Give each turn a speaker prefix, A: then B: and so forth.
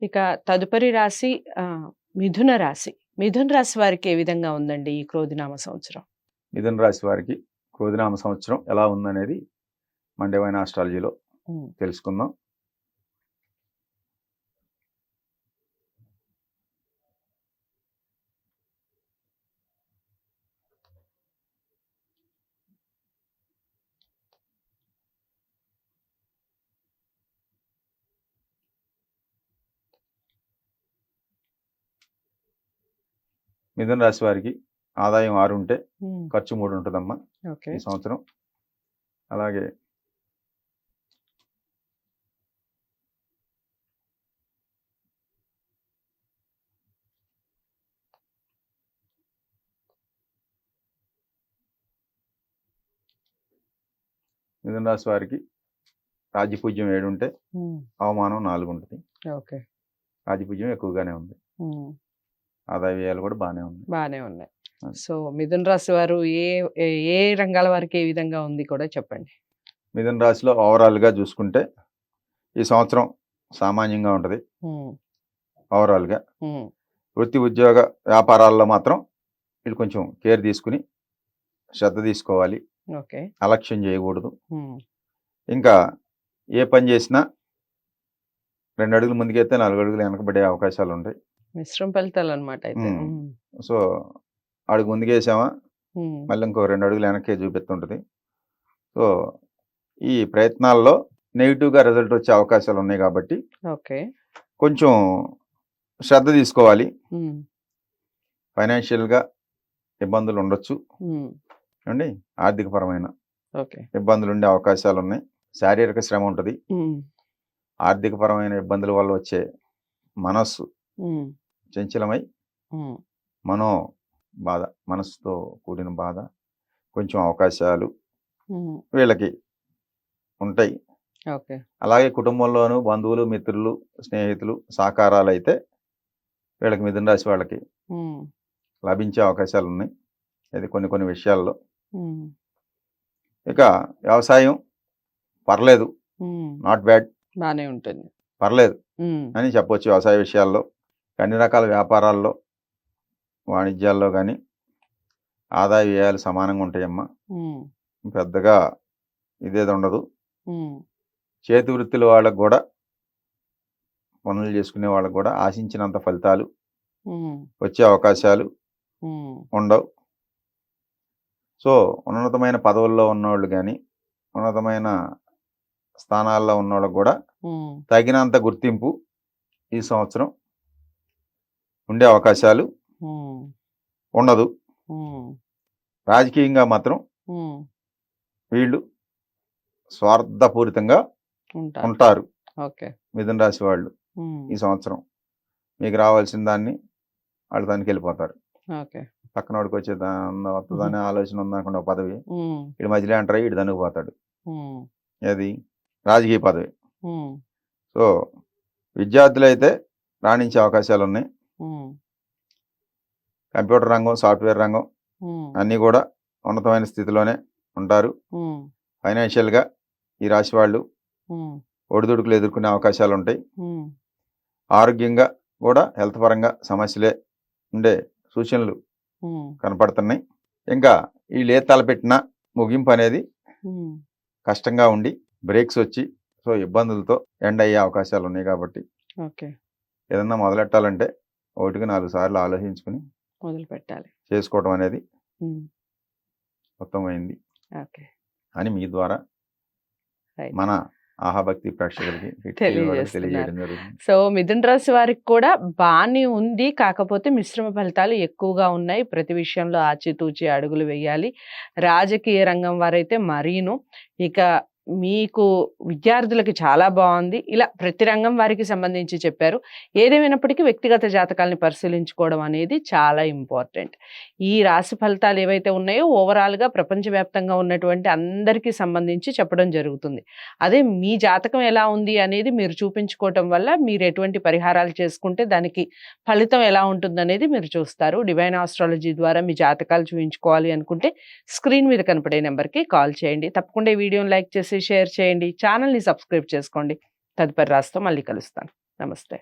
A: ఇక తదుపరి రాశి మిథున రాశి. మిథున రాశి వారికి ఏ విధంగా ఉందండి ఈ క్రోధినామ సంవత్సరం?
B: మిథున రాశి వారికి క్రోధినామ సంవత్సరం ఎలా ఉందనేది మన డివైన్ ఆస్ట్రాలజీలో తెలుసుకుందాం. మిథున రాశి వారికి ఆదాయం 6 ఉంటే ఖర్చు 3 ఉంటుందమ్మా ఈ సంవత్సరం. అలాగే మిథున రాశి వారికి రాజ్యపూజ్యం 7 ఉంటే అవమానం 4 ఉంటుంది. రాజ్యపూజ్యం ఎక్కువగానే ఉంది. ఆదాయ వ్యయాలు కూడా బాగానే
A: ఉన్నాయి. సో మిథున రాశి వారు ఏ రంగాల వారికి ఏ విధంగా ఉంది కూడా చెప్పండి.
B: మిథున రాశిలో ఓవరాల్గా చూసుకుంటే ఈ సంవత్సరం సామాన్యంగా ఉంటుంది. ఓవరాల్గా వృత్తి ఉద్యోగ వ్యాపారాల్లో మాత్రం వీళ్ళు కొంచెం కేర్ తీసుకుని శ్రద్ధ తీసుకోవాలి. అలక్ష్యం చేయకూడదు. ఇంకా ఏ పని చేసినా 2 అడుగులు ముందుకెళ్తే 4 అడుగులు వెనకబడే అవకాశాలు ఉంటాయి.
A: మిశ్రమ ఫలితాలు అనమాట.
B: సో అడుగు ముందుకేసామా మళ్ళీ ఇంకో 2 అడుగులు వెనక్కి చూపిస్తుంటుంది. సో ఈ ప్రయత్నాల్లో నెగిటివ్గా రిజల్ట్ వచ్చే అవకాశాలు ఉన్నాయి కాబట్టి కొంచెం శ్రద్ధ తీసుకోవాలి. ఫైనాన్షియల్గా ఇబ్బందులు ఉండొచ్చు అండి. ఆర్థిక పరమైన ఇబ్బందులు ఉండే అవకాశాలు ఉన్నాయి. శారీరక శ్రమ ఉంటుంది. ఆర్థిక పరమైన ఇబ్బందుల వల్ల వచ్చే మనస్సు చంచలమై మనసుతో కూడిన బాధ కొంచెం అవకాశాలు వీళ్ళకి ఉంటాయి. అలాగే కుటుంబంలోనూ బంధువులు, మిత్రులు, స్నేహితులు సహకారాలు అయితే వీళ్ళకి మిథున రాశి వాళ్ళకి లభించే అవకాశాలు ఉన్నాయి. ఇది కొన్ని విషయాల్లో. ఇక వ్యవసాయం పర్లేదు, నాట్ బ్యాడ్,
A: బాగానే ఉంటుంది,
B: పర్లేదు అని చెప్పవచ్చు. వ్యవసాయ విషయాల్లో అన్ని రకాల వ్యాపారాల్లో వాణిజ్యాల్లో కానీ ఆదాయ వ్యయాలు సమానంగా ఉంటాయమ్మా. పెద్దగా ఇదేది ఉండదు. చేతి వృత్తుల వాళ్ళకు కూడా, పనులు చేసుకునే వాళ్ళకు కూడా ఆశించినంత ఫలితాలు వచ్చే అవకాశాలు ఉండవు. సో ఉన్నతమైన పదవుల్లో ఉన్నవాళ్ళు కానీ ఉన్నతమైన స్థానాల్లో ఉన్నవాళ్ళకు కూడా తగినంత గుర్తింపు ఈ సంవత్సరం ఉండే అవకాశాలు ఉండదు. రాజకీయంగా మాత్రం వీళ్ళు స్వార్థపూరితంగా ఉంటారు. మిథున రాశి వాళ్ళు ఈ సంవత్సరం మీకు రావాల్సిన దాన్ని వాళ్ళు దానికి వెళ్ళిపోతారు. పక్కన వాడికి వచ్చే వస్తుందనే ఆలోచన ఉందనుకున్న పదవి ఇటు మధ్యలో అంటారు, ఇటు దానికి పోతాడు. అది రాజకీయ పదవి. సో విద్యార్థులు అయితే రాణించే అవకాశాలు ఉన్నాయి. కంప్యూటర్ రంగం, సాఫ్ట్వేర్ రంగం అన్నీ కూడా ఉన్నతమైన స్థితిలోనే ఉంటారు. ఫైనాన్షియల్గా ఈ రాశి వాళ్ళు ఒడిదుడుకులు ఎదుర్కొనే అవకాశాలు ఉంటాయి. ఆరోగ్యంగా కూడా హెల్త్ పరంగా సమస్యలే ఉండే సూచనలు కనపడుతున్నాయి. ఇంకా వీళ్ళు ఏ తలపెట్టిన ముగింపు అనేది కష్టంగా ఉండి బ్రేక్స్ వచ్చి సో ఇబ్బందులతో ఎండ్ అయ్యే అవకాశాలు ఉన్నాయి. కాబట్టి ఏదన్నా మొదలెట్టాలంటే 1-4 సార్లు ఆలోచించుకుని
A: మొదలు పెట్టాలి,
B: చేసుకోవడం అనేది ఉత్తమమైంది అని మీ ద్వారా మన ఆహాభక్తి ప్రేక్షకులకి తెలియజేయడం జరుగుతుంది.
A: సో మిథున రాశి వారికి కూడా బాగానే ఉంది, కాకపోతే మిశ్రమ ఫలితాలు ఎక్కువగా ఉన్నాయి. ప్రతి విషయంలో ఆచితూచి అడుగులు వేయాలి. రాజకీయ రంగం వారైతే మరీను. ఇక మీకు విద్యార్థులకి చాలా బాగుంది. ఇలా ప్రతి రంగం వారికి సంబంధించి చెప్పారు. ఏదేమైనప్పటికీ వ్యక్తిగత జాతకాలని పరిశీలించుకోవడం అనేది చాలా ఇంపార్టెంట్. ఈ రాశి ఫలితాలు ఏవైతే ఉన్నాయో ఓవరాల్గా ప్రపంచవ్యాప్తంగా ఉన్నటువంటి అందరికీ సంబంధించి చెప్పడం జరుగుతుంది. అదే మీ జాతకం ఎలా ఉంది అనేది మీరు చూపించుకోవటం వల్ల మీరు ఎటువంటి పరిహారాలు చేసుకుంటే దానికి ఫలితం ఎలా ఉంటుందనేది మీరు చూస్తారు. డివైన్ ఆస్ట్రాలజీ ద్వారా మీ జాతకాలు చూపించుకోవాలి అనుకుంటే స్క్రీన్ మీద కనపడే నెంబర్కి కాల్ చేయండి. తప్పకుండా ఈ వీడియోని లైక్ చేసి షేర్ చేయండి. ఛానల్ని సబ్స్క్రైబ్ చేసుకోండి. తదుపరి రాశితో మళ్ళీ కలుస్తాను. నమస్తే.